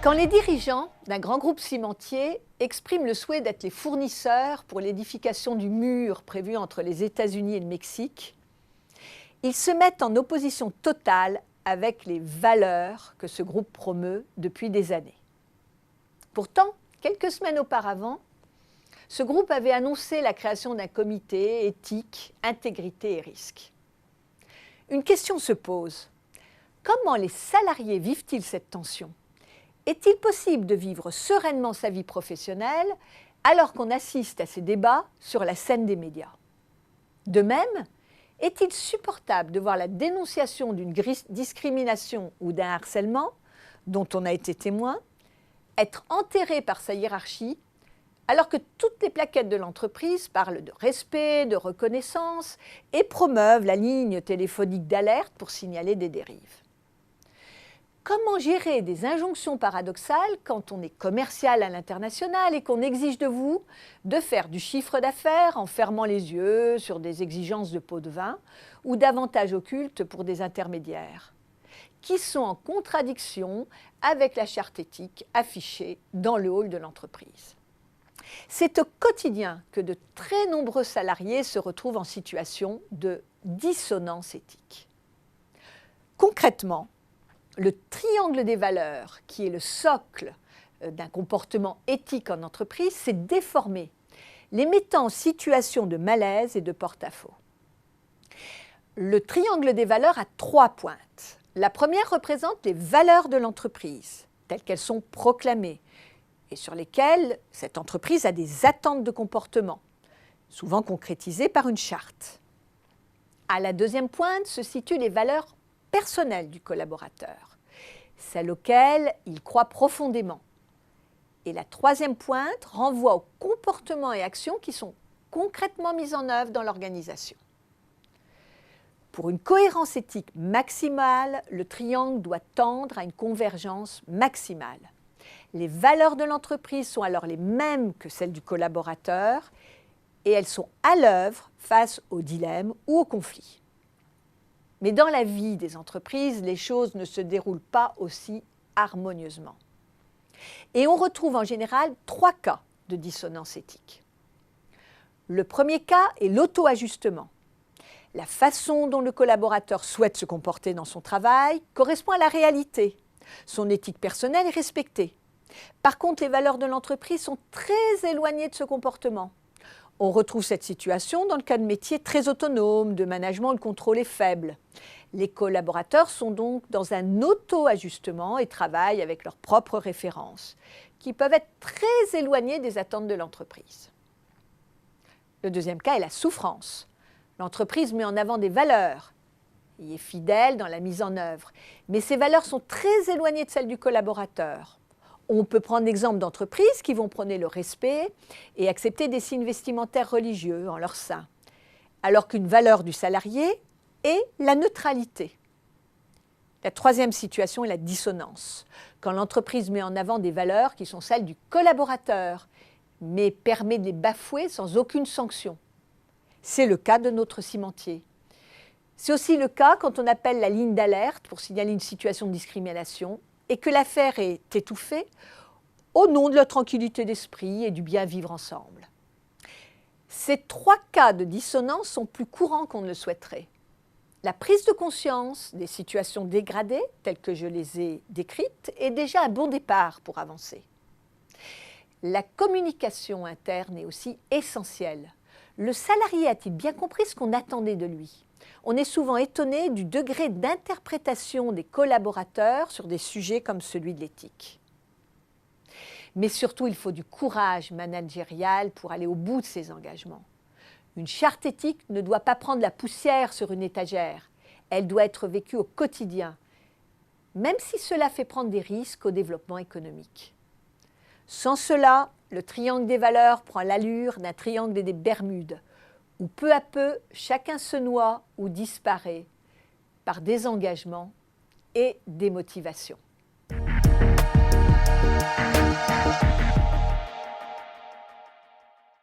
Quand les dirigeants d'un grand groupe cimentier expriment le souhait d'être les fournisseurs pour l'édification du mur prévu entre les États-Unis et le Mexique, ils se mettent en opposition totale avec les valeurs que ce groupe promeut depuis des années. Pourtant, quelques semaines auparavant, ce groupe avait annoncé la création d'un comité éthique, intégrité et risque. Une question se pose. Comment les salariés vivent-ils cette tension ? Est-il possible de vivre sereinement sa vie professionnelle alors qu'on assiste à ces débats sur la scène des médias ? De même, est-il supportable de voir la dénonciation d'une discrimination ou d'un harcèlement, dont on a été témoin, être enterrée par sa hiérarchie, alors que toutes les plaquettes de l'entreprise parlent de respect, de reconnaissance et promeuvent la ligne téléphonique d'alerte pour signaler des dérives ? Comment gérer des injonctions paradoxales quand on est commercial à l'international et qu'on exige de vous de faire du chiffre d'affaires en fermant les yeux sur des exigences de pot de vin ou d'avantages occultes pour des intermédiaires, qui sont en contradiction avec la charte éthique affichée dans le hall de l'entreprise? C'est au quotidien que de très nombreux salariés se retrouvent en situation de dissonance éthique. Concrètement, le triangle des valeurs, qui est le socle d'un comportement éthique en entreprise, s'est déformé, les mettant en situation de malaise et de porte-à-faux. Le triangle des valeurs a 3 pointes. La première représente les valeurs de l'entreprise, telles qu'elles sont proclamées, et sur lesquelles cette entreprise a des attentes de comportement, souvent concrétisées par une charte. À la deuxième pointe se situent les valeurs personnelles du collaborateur, celles auxquelles il croit profondément. Et la troisième pointe renvoie aux comportements et actions qui sont concrètement mis en œuvre dans l'organisation. Pour une cohérence éthique maximale, le triangle doit tendre à une convergence maximale. Les valeurs de l'entreprise sont alors les mêmes que celles du collaborateur et elles sont à l'œuvre face aux dilemmes ou aux conflits. Mais dans la vie des entreprises, les choses ne se déroulent pas aussi harmonieusement. Et on retrouve en général 3 cas de dissonance éthique. Le premier cas est l'auto-ajustement. La façon dont le collaborateur souhaite se comporter dans son travail correspond à la réalité. Son éthique personnelle est respectée. Par contre, les valeurs de l'entreprise sont très éloignées de ce comportement. On retrouve cette situation dans le cas de métiers très autonomes, de management où le contrôle est faible. Les collaborateurs sont donc dans un auto-ajustement et travaillent avec leurs propres références, qui peuvent être très éloignées des attentes de l'entreprise. Le deuxième cas est la souffrance. L'entreprise met en avant des valeurs et est fidèle dans la mise en œuvre, mais ces valeurs sont très éloignées de celles du collaborateur. On peut prendre l'exemple d'entreprises qui vont prôner le respect et accepter des signes vestimentaires religieux en leur sein, alors qu'une valeur du salarié est la neutralité. La troisième situation est la dissonance, quand l'entreprise met en avant des valeurs qui sont celles du collaborateur, mais permet de les bafouer sans aucune sanction. C'est le cas de notre cimentier. C'est aussi le cas quand on appelle la ligne d'alerte pour signaler une situation de discrimination et que l'affaire est étouffée au nom de la tranquillité d'esprit et du bien vivre ensemble. Ces 3 cas de dissonance sont plus courants qu'on ne le souhaiterait. La prise de conscience des situations dégradées, telles que je les ai décrites, est déjà un bon départ pour avancer. La communication interne est aussi essentielle. Le salarié a-t-il bien compris ce qu'on attendait de lui ? On est souvent étonné du degré d'interprétation des collaborateurs sur des sujets comme celui de l'éthique. Mais surtout, il faut du courage managérial pour aller au bout de ces engagements. Une charte éthique ne doit pas prendre la poussière sur une étagère. Elle doit être vécue au quotidien, même si cela fait prendre des risques au développement économique. Sans cela, le triangle des valeurs prend l'allure d'un triangle des Bermudes, où peu à peu, chacun se noie ou disparaît par désengagement et démotivation.